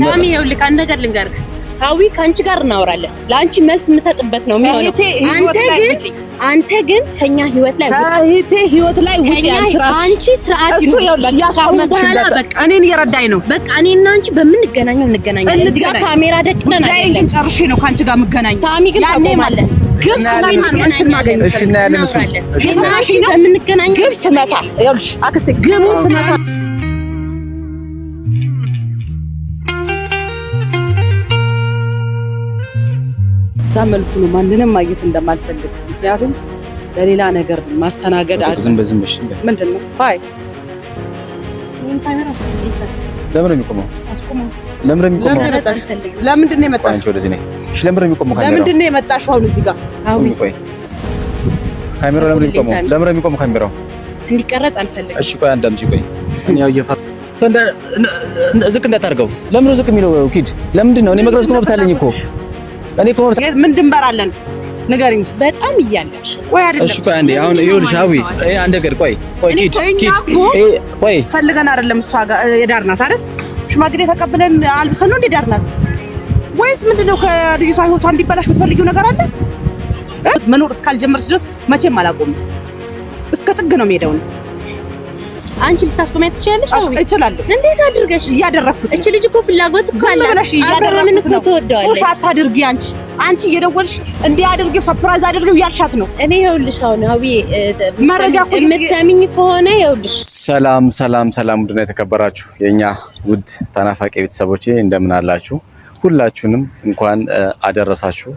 ሳሚ ይኸውልህ አንድ ነገር ልንገርህ ሀዊ ካንቺ ጋር እናወራለን ለአንቺ መልስ የምሰጥበት ነው የሚሆነው አንተ ግን ከኛ ህይወት ላይ ከህይወቴ ህይወት ላይ ውጪ አንቺ ስርዓት በቃ እኔን እየረዳኝ ነው በቃ እኔና አንቺ በምንገናኘው እንገናኛለን እዚህ ጋር ካሜራ ደቅነን አይደለም ግን ጨርሼ ነው ካንቺ ጋር መገናኘው ሳሚ ግን ታቆማለህ ግብስ ማንችን ማገኝ እሺ እና ያለን እሱ እሺ በምንገናኘው ግብስ መታ ይኸውልሽ አክስቴ ግብስ መታ ሳመልኩ ነው ማንንም ማየት እንደማልፈልግ ምክንያቱም ለሌላ ነገር ማስተናገድ ዝም በሽ ምንድነው ባይ ለምን የሚቆመው ለምንድን ነው የመጣሽው አንቺ ወደዚህ ነኝ እሺ ለምን የሚቆመው ካሜራው ለምንድን ነው የመጣሽው አሁን እዚህ ጋር ቆይ ካሜራው ለምን የሚቆመው ካሜራው እንዲቀረጽ አልፈልግም እሺ ቆይ አንዳንድ ቆይ እኔ ያው እየፈራ ዝቅ እንዳታርገው ለምን ዝቅ የሚለው ኪድ ለምንድን ነው እኔ መቅረጽ እኮ መብት አለኝ እኮ እኔ እኮ ምን ድንበር ንገሪኝ በጣም ይያለሽ ቆይ አይደለም እሺ ቆይ አንዴ አሁን ይኸውልሽ አዊ አንድ ነገር ቆይ ኪድ ቆይ ፈልገን አይደለም እሷ ጋር የዳርናት አይደል ሽማግሌ ተቀብለን አልብሰን ነው ዳርናት ወይስ ምንድነው ከልጅቷ ህይወቷ እንዲበላሽ የምትፈልጊው ነገር አለ መኖር እስካልጀመረች ድረስ መቼም አላቆም እስከ ጥግ ነው የምሄደው አንቺ ልታስቆሚያት ትችያለሽ አዊ እችላለሁ እንዴት አድርገሽ ያደረኩት እቺ ልጅ እኮ ፍላጎት ካለ አብረን እኮ ተወደዋለሽ ፑሽ አታድርጊ አንቺ እየደወልሽ እንዲህ አድርጊው ሰርፕራይዝ አድርጊው ያልሻት ነው እኔ ይኸውልሽ አሁን አዊ መረጃ እኮ የምትሰሚኝ ከሆነ ይኸውልሽ ሰላም ውድና የተከበራችሁ የኛ ውድ ተናፋቂ ቤተሰቦቼ እንደምን አላችሁ ሁላችሁንም እንኳን አደረሳችሁ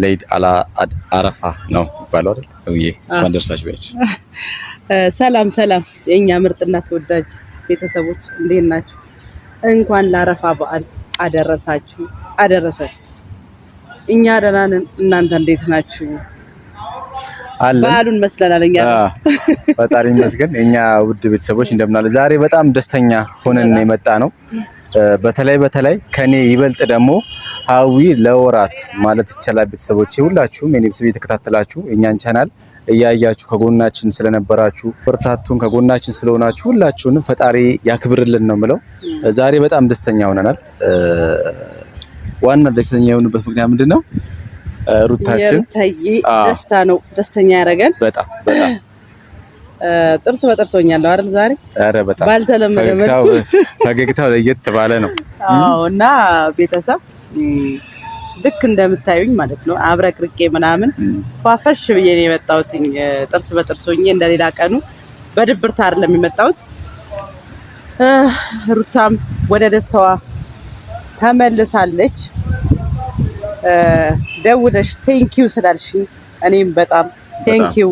ለኢድ አረፋ ነው ይባላል አይደል አዊ እንኳን ደረሳችሁ ባያችሁ ሰላም የኛ ምርጥና ተወዳጅ ቤተሰቦች እንዴት ናችሁ እንኳን ለአረፋ በዓል አደረሳችሁ እኛ ደህና ነን እናንተ እንዴት ናችሁ በዓሉን መስለናል እኛ ፈጣሪ ይመስገን እኛ ውድ ቤተሰቦች እንደምን አለ ዛሬ በጣም ደስተኛ ሆነን የመጣ ነው በተለይ ከኔ ይበልጥ ደግሞ ሀዊ ለወራት ማለት ይችላል ቤተሰቦቼ ሁላችሁም የኔ ቤተሰብ እየተከታተላችሁ እኛን ቻናል እያያችሁ ከጎናችን ስለነበራችሁ በርታቱን ከጎናችን ስለሆናችሁ ሁላችሁንም ፈጣሪ ያክብርልን ነው የምለው ዛሬ በጣም ደስተኛ ሆነናል ዋና ደስተኛ የሆነበት ምክንያት ምንድነው ሩታችን ደስታ ነው ደስተኛ ያረጋል በጣም ጥርስ በጥርስ ሆኛለሁ አይደል ዛሬ አረ በጣም ባልተለመደ ፈገግታው ለየት ባለ ነው እና ቤተሰብ ልክ እንደምታዩኝ ማለት ነው አብረቅርቄ ምናምን ፋፈሽ ብዬ ነው የመጣሁት ጥርስ በጥርስ ሆኜ እንደሌላ ቀኑ በድብርት አይደለም የመጣሁት ሩታም ወደ ደስታዋ ተመልሳለች ደውለሽ ቴንኪው ስላልሽኝ እኔም በጣም ቴንኪው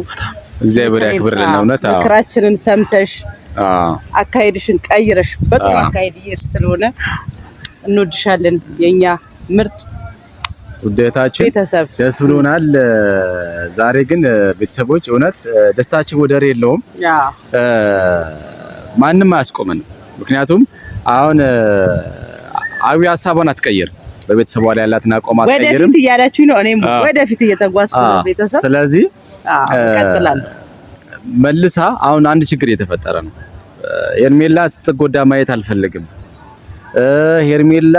እግዚአብሔር ያክብርልን እውነት ምክራችንን ሰምተሽ አካሄድሽን ቀይረሽ በጥሩ አካሄድ እየሄድሽ ስለሆነ እንወድሻለን የኛ ምርጥ ውዴታችን ቤተሰብ ደስ ብሎናል ዛሬ ግን ቤተሰቦች እውነት ደስታችን ወደር የለውም ማንንም አያስቆመንም ምክንያቱም አሁን አዊ ሐሳቧን አትቀይርም በቤተሰቧ ላይ ያላትን አቋም አትቀይርም ወደፊት እያላችሁኝ ነው እኔም ወደፊት እየተጓዝኩ ነው ቤተሰብ ስለዚህ እንቀጥላለን መልሳ አሁን አንድ ችግር እየተፈጠረ ነው ሄርሜላ ስትጎዳ ማየት አልፈልግም ሄርሜላ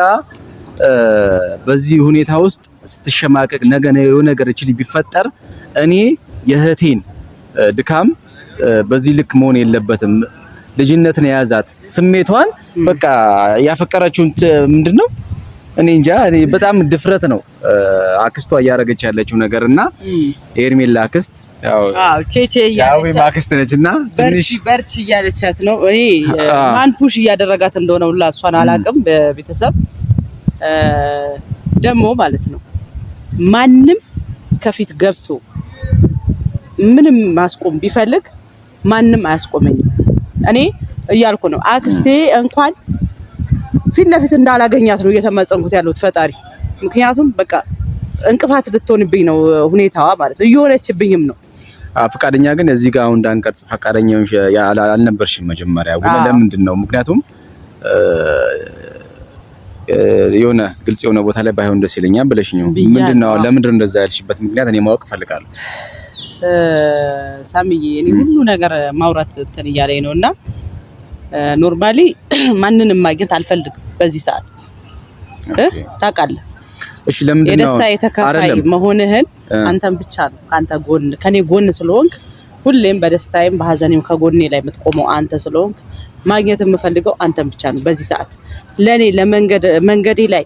በዚህ ሁኔታ ውስጥ ስትሸማቀቅ የሆነ ነገር እቺ ቢፈጠር እኔ የእህቴን ድካም በዚህ ልክ መሆን የለበትም ልጅነትን የያዛት ስሜቷን በቃ ያፈቀረችውን ምንድነው እኔ እንጃ እኔ በጣም ድፍረት ነው አክስቷ እያረገች ያለችው ነገርና ሄርሜላ አክስት ያው ቼቼ ያው ማክስት ነችና ትንሽ በርቺ እያለቻት ነው እኔ ማን ፑሽ እያደረጋት እንደሆነ ሁላ እሷን አላቅም በቤተሰብ ደሞ ማለት ነው ማንንም ከፊት ገብቶ ምንም ማስቆም ቢፈልግ ማንንም አያስቆመኝም እኔ እያልኩ ነው አክስቴ እንኳን ፊት ለፊት እንዳላገኛት ነው እየተመጸንኩት ያለሁት ፈጣሪ ምክንያቱም በቃ እንቅፋት ልትሆንብኝ ነው ሁኔታዋ ማለት ነው እየሆነችብኝም ነው ፈቃደኛ ግን እዚህ ጋር አሁን እንዳንቀርጽ ፈቃደኛ አልነበርሽም መጀመሪያ ግን ለምንድን ነው ምክንያቱም የሆነ ግልጽ የሆነ ቦታ ላይ ባይሆን ደስ ይለኛል ብለሽኝ ነው ምንድነው ለምንድን እንደዛ ያልሽበት ምክንያት እኔ ማወቅ ፈልጋለሁ ሳሚዬ እኔ ሁሉ ነገር ማውራት እንትን እያለኝ ነውና ኖርማሊ ማንንም ማግኘት አልፈልግም በዚህ ሰዓት ታውቃለህ። እሺ ለምንድን ነው የደስታ የተካፋይ መሆንህን አንተም ብቻ ነው ካንተ ጎን ከኔ ጎን ስለሆንክ ሁሌም በደስታዬም በሐዘኔም ከጎኔ ላይ የምትቆመው አንተ ስለሆንክ ማግኘት የምፈልገው አንተም ብቻ ነው በዚህ ሰዓት። ለኔ መንገዴ ላይ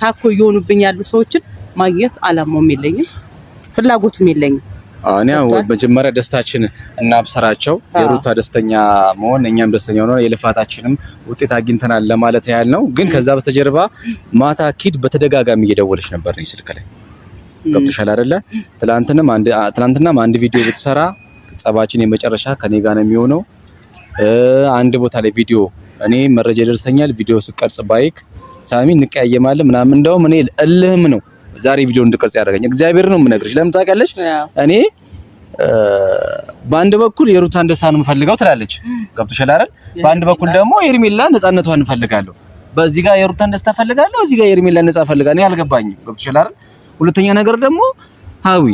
ታኮ እየሆኑብኝ ያሉ ሰዎችን ማግኘት አላማውም የለኝም ፍላጎቱም የለኝም። አዎ መጀመሪያ ደስታችን እናብሰራቸው። የሩታ ደስተኛ መሆን እኛም ደስተኛ ሆነን የልፋታችንም ውጤት አግኝተናል ለማለት ያህል ነው። ግን ከዛ በስተጀርባ ማታ ኪድ በተደጋጋሚ እየደወለች ነበር ነው ስልክ ላይ ገብቶሻል አይደለ? ትላንትናም አንድ ቪዲዮ ብትሰራ ጸባችን የመጨረሻ ከኔ ጋር ነው የሚሆነው። አንድ ቦታ ላይ ቪዲዮ እኔ መረጃ ይደርሰኛል ቪዲዮ ስቀርጽ ባይክ ሳሚ እንቀያየማለን ምናምን እንደውም እኔ እልህም ነው ዛሬ ቪዲዮ እንድቀርጽ ያደረገኝ እግዚአብሔር ነው የምነግርሽ። ለምን ታውቂያለሽ? እኔ በአንድ በኩል የሩታን ደስታ ነው የምፈልገው ትላለች ገብቶሻል አይደል? በአንድ በኩል ደግሞ የሄርሜላ ነፃነቷን እንፈልጋለሁ። በዚህ ጋር የሩታን ደስታ ፈልጋለሁ፣ እዚህ ጋር የሄርሜላ ነፃ ፈልጋለሁ። እኔ አልገባኝም ገብቶሻል አይደል? ሁለተኛ ነገር ደግሞ ሀዊ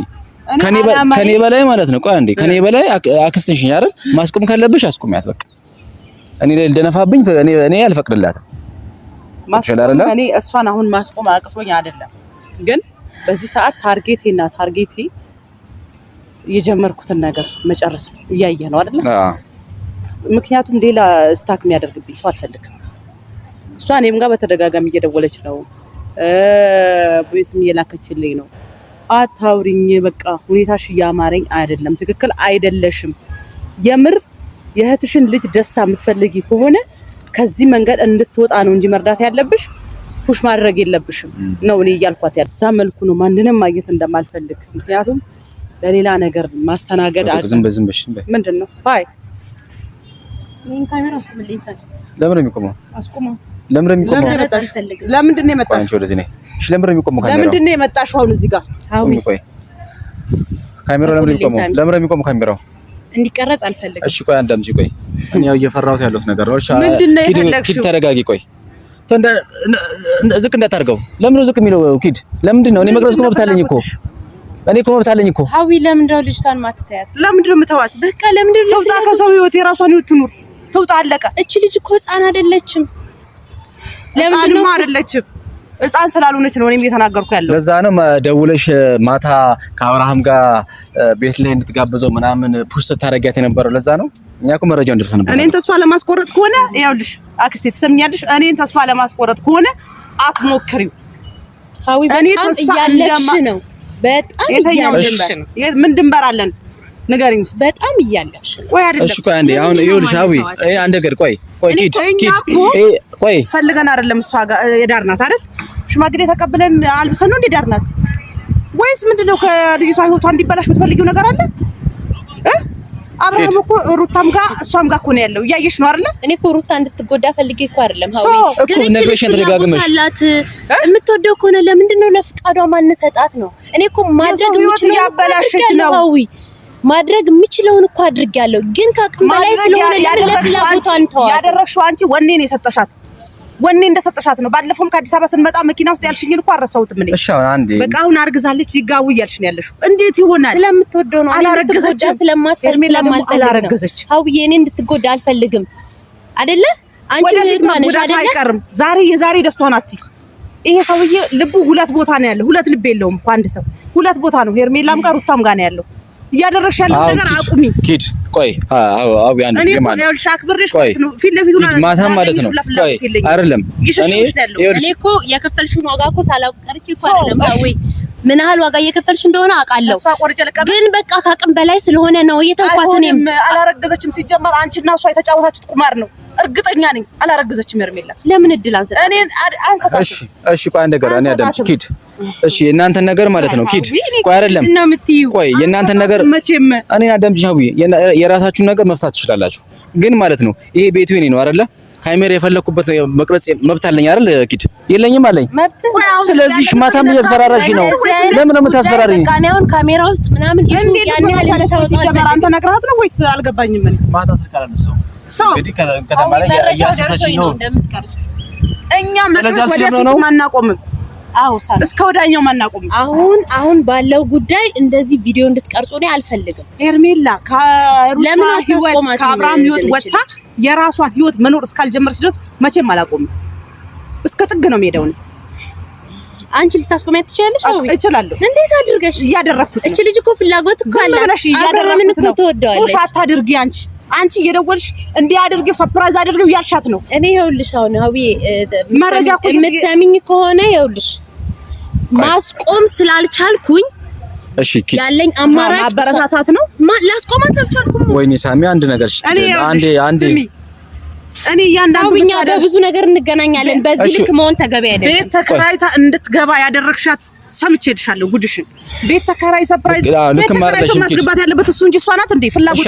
ከኔ በላይ ማለት ነው። ቆይ አንዴ ከኔ በላይ አክስትሽ አይደል? ማስቆም ካለብሽ አስቆሚያት በቃ። እኔ ላይ ልደነፋብኝ እኔ አልፈቅድላትም። ማስቆም እኔ እሷን አሁን ማስቆም አቅቶኝ አይደለም፣ ግን በዚህ ሰዓት ታርጌቴ የጀመርኩትን ነገር መጨረስ ነው። እያየህ ነው አይደል? ምክንያቱም ሌላ ስታክ የሚያደርግብኝ ሰው አልፈልግም። እሷ እኔም ጋር በተደጋጋሚ እየደወለች ነው፣ ቦይስም እየላከችልኝ ነው። አታውሪኝ በቃ ሁኔታሽ እያማረኝ አይደለም፣ ትክክል አይደለሽም። የምር የእህትሽን ልጅ ደስታ የምትፈልጊ ከሆነ ከዚህ መንገድ እንድትወጣ ነው እንጂ መርዳት ያለብሽ ፑሽ ማድረግ የለብሽም ነው እኔ እያልኳት ያለው። እዛ መልኩ ነው ማንንም ማግኘት እንደማልፈልግ። ምክንያቱም ለሌላ ነገር ማስተናገድ ዝም በሽ ምንድነው? አይ ምን ካሜራ አስቆምልኝ ሰው ለምን ነው የሚቆመው? አስቆመው። ለምን ነው የሚቆመው? ለምንድን ነው የመጣሽው? አንቺ ወደዚህ ነይ። እሺ ለምን ነው የሚቆመው ካሜራው? ለምንድን ነው የመጣሽው አሁን እዚህ ጋር? ቆይ ካሜራው ለምን ነው የሚቆመው ካሜራው? እንዲቀረጽ አልፈልግም። እሺ ቆይ አንዳንዴ ቆይ እኔ ያው እየፈራሁት ያለሁት ነገር ነው። እሺ ኪድ ተረጋጊ። ቆይ ዝቅ እንዳታርገው። ለምን ነው ዝቅ የሚለው ኪድ? ለምንድን ነው? እኔ መቅረጽ መብት አለኝ እኮ ሀዊ ለምንድን ነው ልጅቷን ማትተያት? ለምንድን ነው የምተዋት? በቃ ለምንድን ነው ተውጣ ከሰው ህይወት የራሷን ህይወት ትኑር። ተውጣ አለቀ። እቺ ልጅ እኮ ህፃን አይደለችም። ለምንድን ነው አይደለችም? ህፃን ስላልሆነች ነው እኔም እየተናገርኩ ያለው። ለዛ ነው ደውለሽ ማታ ከአብርሃም ጋር ቤት ላይ እንድትጋብዘው ምናምን ፑሽ ስታረጊያት የነበረው ለዛ ነው። እኛ እኮ መረጃውን ደርሰን ነበር። እኔን ተስፋ ለማስቆረጥ ከሆነ ይኸውልሽ አክስቴ ትሰምኛለሽ፣ እኔን ተስፋ ለማስቆረጥ ከሆነ አትሞክሪው። ሀዊ በጣም እያለፍሽ ነው። በጣም እያለፍሽ ነው። ምን ድንበር አለን? ንገሪኝ እስኪ። በጣም እያለፍሽ ነው። ቆይ አይደለም። እሺ ቆይ አንዴ አሁን ይኸውልሽ ሀዊ አንድ ነገር ቆይ ኪድ ቆይ ፈልገን አይደለም እሷ ጋር የዳር ናት አይደል? ሽማግሌ ተቀብለን አልብሰን ነው እንደ ዳር ናት ወይስ ምንድነው? ከልጅቷ ህይወቷ እንዲበላሽ የምትፈልጊው ነገር አለ? አብርሃም እኮ ሩታም ጋር እሷም ጋር እኮ ነው ያለው። እያየሽ ነው አይደል? እኔ እኮ ሩታ እንድትጎዳ ፈልጌ እኮ አይደለም ሀዊ። ግን ነገርሽን ተደጋግመሽ የምትወደው ከሆነ ለምንድን ነው ለፍቃዷ ማንሰጣት ነው? እኔ እኮ ማድረግ የምችለው ያበላሽች ነው ሀዊ። ማድረግ የምችለውን እኮ አድርጌያለሁ፣ ግን ከአቅም በላይ ስለሆነ ለፍላጎቷን ተዋት። ያደረግሽው አንቺ ወኔ ነው የሰጠሻት። ወኔ እንደሰጠሻት ነው። ባለፈውም ከአዲስ አበባ ስንመጣ መኪና ውስጥ ያልሽኝን እኮ አረሳሁትም እኔ። እሺ አሁን አንዴ በቃ አሁን አርግዛለች ይጋቡ እያልሽ ነው ያለሽው። እንዴት ይሆናል? ስለምትወደው ነው። እንድትጎዳ ስለማትፈልግ አላረገዘች። ሀውዬ እኔ እንድትጎዳ አልፈልግም አይደለ? አንቺ ምን ማነሽ አይደለ? አይቀርም ዛሬ የዛሬ ደስታውን አትይ። ይሄ ሰውዬ ልቡ ሁለት ቦታ ነው ያለው። ሁለት ልብ የለውም እኮ አንድ ሰው ሁለት ቦታ ነው። ሄርሜላም ጋር ሩታም ጋር ነው ያለው። እያደረግሽ ያለው ነገር አቁሚ ኪድ። ቆይ አው ያን እኔ ማለት ሻክብርሽ ፊት ለፊቱ ነው ማታም ማለት ነው። ቆይ አይደለም እኔ እኮ የከፈልሽውን ዋጋ እኮ ሳላውቅ ቀርቼ እኮ አይደለም ሀዊ። ምን ያህል ዋጋ እየከፈልሽ እንደሆነ አውቃለሁ፣ ግን በቃ ከአቅም በላይ ስለሆነ ነው እየተውኳት። እኔም አላረገዘችም። ሲጀመር አንቺና እሷ የተጫወታችሁት ቁማር ነው። እርግጠኛ ነኝ አላረገዘችም። ሄርሜላ ለምን እድል አንሰጣት? እኔን አንሰጣት። እሺ ቆይ አንድ ነገር እኔ አዳምጪ ኪድ። እሺ የእናንተን ነገር ማለት ነው ኪድ። ቆይ አይደለም ቆይ የእናንተን ነገር መቼም እኔን አዳምጪ ሀዊ። የራሳችሁን ነገር መፍታት ትችላላችሁ፣ ግን ማለት ነው ይሄ ቤቱ የኔ ነው አይደለ? ካሜራ የፈለኩበት መቅረጽ መብት አለኝ አይደል ኪድ? የለኝም አለኝ። ስለዚህ ማታም እያስፈራራሽ ነው። ለምን ነው የምታስፈራሪኝ? በቃ እኔ አሁን ካሜራ ውስጥ ምናምን ይሄን ያን ያህል ሲጀመር አንተ ነግረሃት ነው ወይስ አልገባኝም? ምን ማታ ስልካላነሳው እንግዲህ ከተማ ላይ እያሰሰችኝ ነው እንደምትቀርጹ። እኛ መቅረጽ ወደፊት ማናቆምም። አዎ ሳሚ እስከ ወዳኛው ማናቆም አሁን ባለው ጉዳይ እንደዚህ ቪዲዮ እንድትቀርጹ ነው አልፈልግም። ሄርሜላ ከሩታ ህይወት ከአብርሃም ህይወት ወጣ የራሷን ህይወት መኖር እስካልጀመረች ድረስ መቼም አላቆምም። እስከ ጥግ ነው የምሄደው ነው። አንቺ ልታስቆሚያት ትችያለሽ? አዎ እችላለሁ። እንዴት አድርገሽ? እያደረኩት እቺ ልጅ እኮ ፍላጎት እኮ አላት። እያደረኩት ነው። ውሻ አታድርጊ አንቺ እየደወልሽ እንዲህ አድርጊው ሰርፕራይዝ አድርጊው ያልሻት ነው። እኔ ይኸውልሽ አሁን ሀውዬ መረጃ እኮ የምትሰሚኝ ከሆነ ይኸውልሽ ማስቆም ስላልቻልኩኝ እሺ ያለኝ አማራጭ ማበረታታት ነው። ላስቆማት አልቻልኩም። ወይኔ ሳሚ አንድ ነገር አንዴ እኔ ያንዳንዱ እኛ በብዙ ነገር እንገናኛለን። በዚህ ልክ መሆን ተገቢ አይደለም። ቤት ተከራይታ እንድትገባ ያደረግሻት ሰምቼልሻለሁ ጉድሽን። ቤት ተከራይ ሰርፕራይዝ ቤት ተከራይቶ ማስገባት ያለበት እሱ እንጂ እሷ ናት እንዴ? ፍላጎት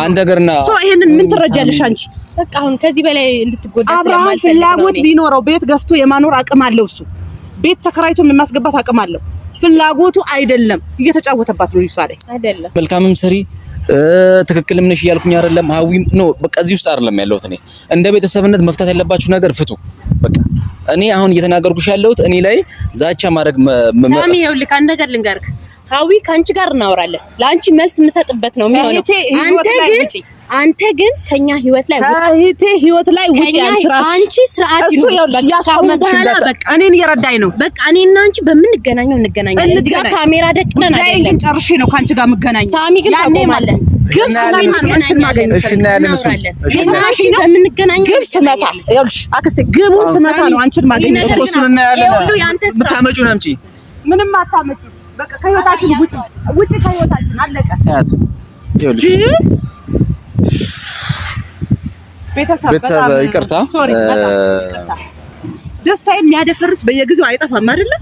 አንድ ነገርና ይሄንን ምን ትረጃለሽ አንቺ? በቃ አሁን ከዚህ በላይ እንድትጎዳ ስለማልፈልግ ፍላጎት ቢኖረው ቤት ገዝቶ የማኖር አቅም አለው እሱ። ቤት ተከራይቶ የማስገባት አቅም አለው። ፍላጎቱ አይደለም እየተጫወተባት ነው። ይሷ ላይ አይደለም መልካምም ሰሪ ትክክልም ነሽ እያልኩኝ አይደለም። ሀዊም ኖ በቃ እዚህ ውስጥ አይደለም ያለሁት። እኔ እንደ ቤተሰብነት መፍታት ያለባችሁ ነገር ፍቱ። በቃ እኔ አሁን እየተናገርኩሽ ያለሁት እኔ ላይ ዛቻ ማድረግ ሳሚ ይኸውልህ አንድ ነገር ልንገርህ። ሀዊ ከአንቺ ጋር እናወራለን። ለአንቺ መልስ የምሰጥበት ነው የሚሆነው። አንተ ግን ከኛ ህይወት ላይ ከእህቴ ህይወት ላይ ውጪ። አንቺ ስርዓት ይሁን። እኔን እየረዳኝ ነው። በቃ እኔና አንቺ በምንገናኘው እንገናኛለን። እዚህ ጋር ካሜራ ደቅነን አይደለም። ግን ጨርሼ ነው ካንቺ ጋር የምገናኘው። ሳሚ ግን ታቆማለህ። ግብ ስመታ ይኸውልሽ አክስቴ ግቡን ስመታ ነው አንቺን ማገኘት እኮ እሱን እናያለን። የምታመጪውን አምጪ። ምንም አታመጪ። በቃ ከህይወታችን ውጪ ከህይወታችን አለቀ። ይኸውልሽ ቤተሰብ ይቅርታ፣ ደስታ የሚያደፈርስ በየጊዜው አይጠፋም አይደለ?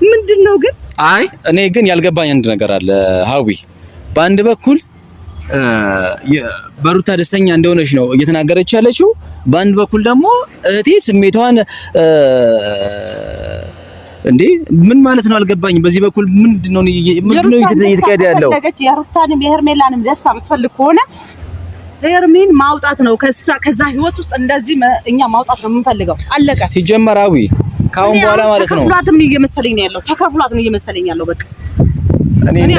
ምንድነው ግን? አይ እኔ ግን ያልገባኝ አንድ ነገር አለ ሀዊ። በአንድ በኩል በሩታ ደስተኛ እንደሆነች ነው እየተናገረች ያለችው፣ በአንድ በኩል ደግሞ እህቴ ስሜቷን እንዴ ምን ማለት ነው አልገባኝም። በዚህ በኩል ምንድነው እየተካሄደ ያለው? የሩታንም የሄርሜላንም ደስታ የምትፈልግ ከሆነ ሄርሜን ማውጣት ነው ከዛ ህይወት ውስጥ እንደዚህ እኛ ማውጣት ነው የምንፈልገው። አለቀ። ሲጀመራዊ ካሁን በኋላ ማለት ነው ተከፍሏትም እየመሰለኝ ነው ያለው። ተከፍሏትም እየመሰለኝ ያለው በቃ እኔ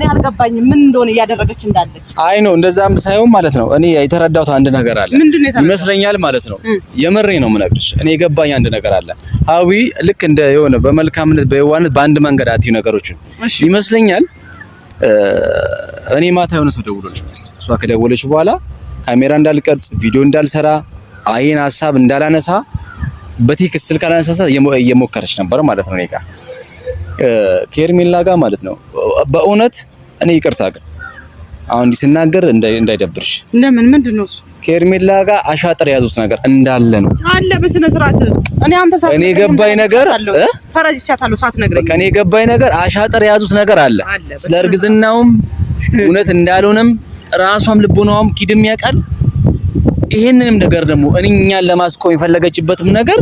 አልገባኝም ምን እንደሆነ እያደረገች እንዳለች። አይ ነው እንደዛም ሳይሆን ማለት ነው እኔ የተረዳሁት አንድ ነገር አለ ይመስለኛል ማለት ነው። የምሬ ነው የምነግርሽ። እኔ የገባኝ አንድ ነገር አለ ሀዊ። ልክ እንደ የሆነ በመልካምነት በየዋነት በአንድ መንገድ አትዩ ነገሮችን ይመስለኛል። እኔ ማታ የሆነ ሰው ደውሎልኛል። እሷ ከደወለች በኋላ ካሜራ እንዳልቀርጽ ቪዲዮ እንዳልሰራ አይን ሐሳብ እንዳላነሳ በቴክስት ስልክ አላነሳሳ እየሞከረች ነበር ማለት ነው። እኔ ጋር ከሄርሜላ ጋር ማለት ነው። በእውነት እኔ ይቅርታ ግን አሁን እንዲህ ስናገር እንዳይደብርሽ። ለምን ምንድነው እሱ? ከሄርሜላ ጋር አሻጥር ያዙት ነገር እንዳለ ነው አለ በስነ ስርዓት። እኔ ገባኝ ነገር ፈረጅቻታለሁ ሳትነግረኝ። እኔ ገባኝ ነገር አሻጥር ያዙት ነገር አለ። ስለ እርግዝናውም እውነት እንዳልሆነም ራሷም ልቦናዋም ኪድም ያውቃል። ይሄንንም ነገር ደግሞ እኛን ለማስቆም የፈለገችበትም ነገር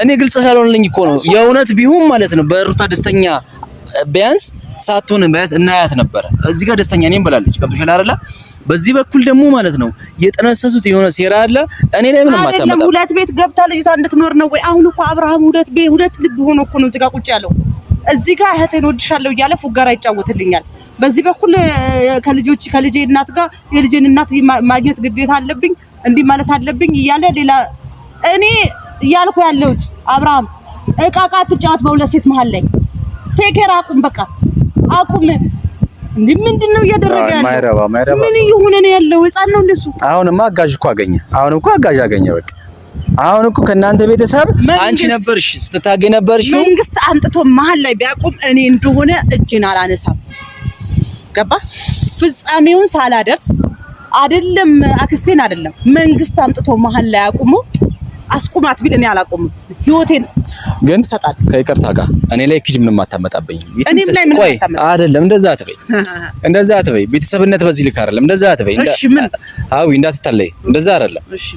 እኔ ግልጽ ሳልሆንልኝ እኮ ነው። የእውነት ቢሆን ማለት ነው በሩታ ደስተኛ ቢያንስ ሳትሆን ቢያንስ እናያት ነበር። እዚህ ጋር ደስተኛ ነኝ ብላለች። ገብቶሻል አይደለ? በዚህ በኩል ደግሞ ማለት ነው የጠነሰሱት የሆነ ሴራ አለ። እኔ ላይ ምንም አታመጣም። ሁለት ቤት ገብታ ልጅቷ እንድትኖር ነው ወይ? አሁን እኮ አብርሃም ሁለት ልብ ሆኖ እኮ ነው እዚህ ጋር ቁጭ ያለው። እዚህ ጋር እህቴን ወድሻለሁ እያለ ፉጋራ ይጫወትልኛል። በዚህ በኩል ከልጄ እናት ጋር የልጄን እናት ማግኘት ግዴታ አለብኝ እንዲህ ማለት አለብኝ እያለ ሌላ እኔ እያልኩ ያለሁት አብርሃም እቃቃ አትጫወት በሁለት ሴት መሀል ላይ ቴኬር አቁም፣ በቃ አቁም። እንዴ ምንድነው እያደረገ ያለው? ማይረባ ምን እየሆነ ነው ያለው? ህፃን ነው እንደሱ። አሁንማ አጋዥ እኮ አገኘ። አሁን እኮ አጋዥ አገኘ። በቃ አሁን እኮ ከእናንተ ቤተሰብ አንቺ ነበርሽ ስትታገኝ ነበርሽ። መንግስት አምጥቶ መሀል ላይ ቢያቆም እኔ እንደሆነ እጅን አላነሳም። ገባ? ፍጻሜውን ሳላደርስ አይደለም አክስቴን አይደለም መንግስት አምጥቶ መሀል ላይ አቁሞ አስቁማት ቢል እኔ አላቆምም። ህይወቴን ግን ከይቅርታ ጋር እኔ ላይ ኪድ ምንም አታመጣብኝ። እኔም ላይ ምንም አታመጣ አይደለም። እንደዛ አትበይ። ቤተሰብነት በዚህ ልክ አይደለም። እንደዛ አትበይ። እሺ ምን አዊ እንዳትታለይ። እንደዛ አይደለም። እሺ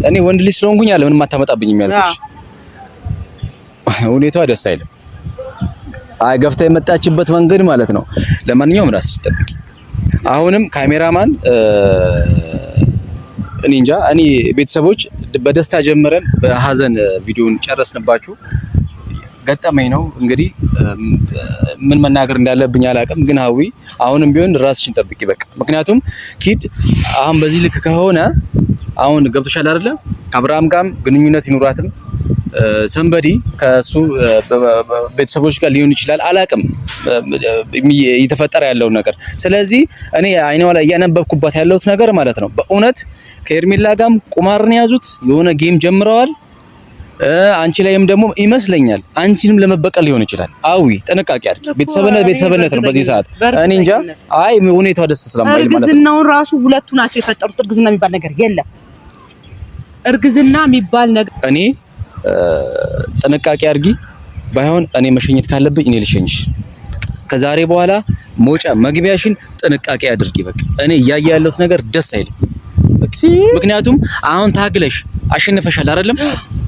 እኔ ወንድ ልጅ ስለሆንኩኝ አለ ምንም አታመጣብኝ የሚያልኩሽ ሁኔታዋ ደስ አይልም። አይ ገፍታ የመጣችበት መንገድ ማለት ነው። ለማንኛውም ራስሽ ጠብቂ። አሁንም ካሜራማን እኔ እንጃ። እኔ ቤተሰቦች በደስታ ጀምረን በሀዘን ቪዲዮን ጨረስንባችሁ። ገጠመኝ ነው እንግዲህ ምን መናገር እንዳለብኝ አላውቅም። ግን ሀዊ አሁንም ቢሆን ራስሽን ጠብቂ በቃ። ምክንያቱም ኪድ አሁን በዚህ ልክ ከሆነ አሁን ገብቶሻል አይደለ? ከአብርሃም ጋርም ግንኙነት ይኑራትም ሰንበዲ ከሱ ቤተሰቦች ጋር ሊሆን ይችላል አላውቅም እየተፈጠረ ያለው ነገር። ስለዚህ እኔ አይኔዋ ላይ እያነበብኩባት ያለሁት ነገር ማለት ነው በእውነት ከኤርሜላ ጋርም ቁማርን ያዙት የሆነ ጌም ጀምረዋል። አንቺ ላይም ደግሞ ይመስለኛል አንቺንም ለመበቀል ሊሆን ይችላል። አዊ ጥንቃቄ አድርጊ። ቤተሰብነት ነው በዚህ ሰዓት። እኔ እንጃ አይ ሁኔታው ደስ ስለማይል ማለት ነው። እርግዝናውን ራሱ ሁለቱ ናቸው የፈጠሩት። እርግዝና የሚባል ነገር የለም። እርግዝና የሚባል ነገር እኔ ጥንቃቄ አድርጊ። ባይሆን እኔ መሸኘት ካለብኝ እኔ ልሸኝሽ። ከዛሬ በኋላ ሞጫ መግቢያሽን ጥንቃቄ አድርጊ። በቃ እኔ እያየ ያለሁት ነገር ደስ አይልም። ምክንያቱም አሁን ታግለሽ አሸንፈሻል አይደለም?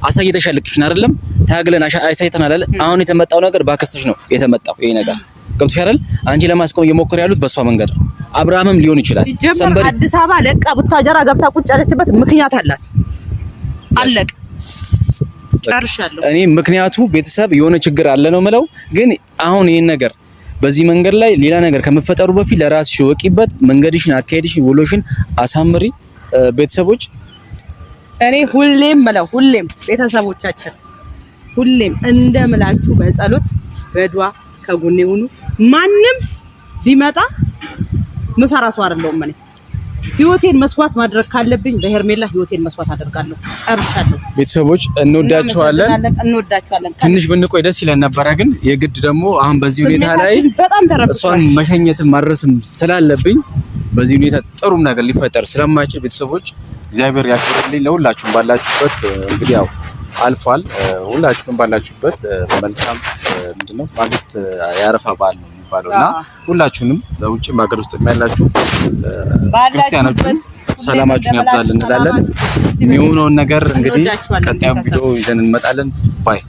አሳይተሻል ልክሽን አይደለም? ታግለን አሳይተናል አይደል? አሁን የተመጣው ነገር ባክስተሽ ነው የተመጣው ይሄ ነገር ገብቶሻል? አንቺ ለማስቆም እየሞከረ ያሉት በሷ መንገድ ነው። አብርሃምም ሊሆን ይችላል። ሰንበዲ አዲስ አበባ ለቃ ቡታጀራ ገብታ ቁጭ ያለችበት ምክንያት አላት። አለቅ ጨርሻለሁ። እኔ ምክንያቱ ቤተሰብ የሆነ ችግር አለ ነው የምለው። ግን አሁን ይሄን ነገር በዚህ መንገድ ላይ ሌላ ነገር ከመፈጠሩ በፊት ለራስሽ ወቂበት፣ መንገድሽን፣ አካሄድሽን፣ ውሎሽን አሳምሪ። ቤተሰቦች እኔ ሁሌም ቤተሰቦቻችን ሁሌም እንደምላችሁ በጸሎት በዱዓ ከጎኔ ሁኑ። ማንም ቢመጣ ምፈራ ሰው አይደለሁም። እኔ ህይወቴን መስዋዕት ማድረግ ካለብኝ በሄርሜላ ህይወቴን መስዋዕት አደርጋለሁ። ጨርሻለሁ። ቤተሰቦች እንወዳችኋለን። ትንሽ ብንቆይ ደስ ይለን ነበረ፣ ግን የግድ ደግሞ አሁን በዚህ ሁኔታ ላይ እሷን መሸኘትም ማድረስም ስላለብኝ በዚህ ሁኔታ ጥሩም ነገር ሊፈጠር ስለማይችል ቤተሰቦች እግዚአብሔር ያክብርልኝ። ለሁላችሁም ባላችሁበት እንግዲህ ያው አልፏል። ሁላችሁም ባላችሁበት መልካም ምንድነው ማግስት ያረፋ በዓል ነው የሚባለውና ሁላችሁንም በውጭም ሀገር ውስጥ ያላችሁ ክርስቲያኖች ሰላማችሁን ያብዛልን እንላለን። የሚሆነውን ነገር እንግዲህ ቀጣዩን ቪዲዮ ይዘን እንመጣለን። ባይ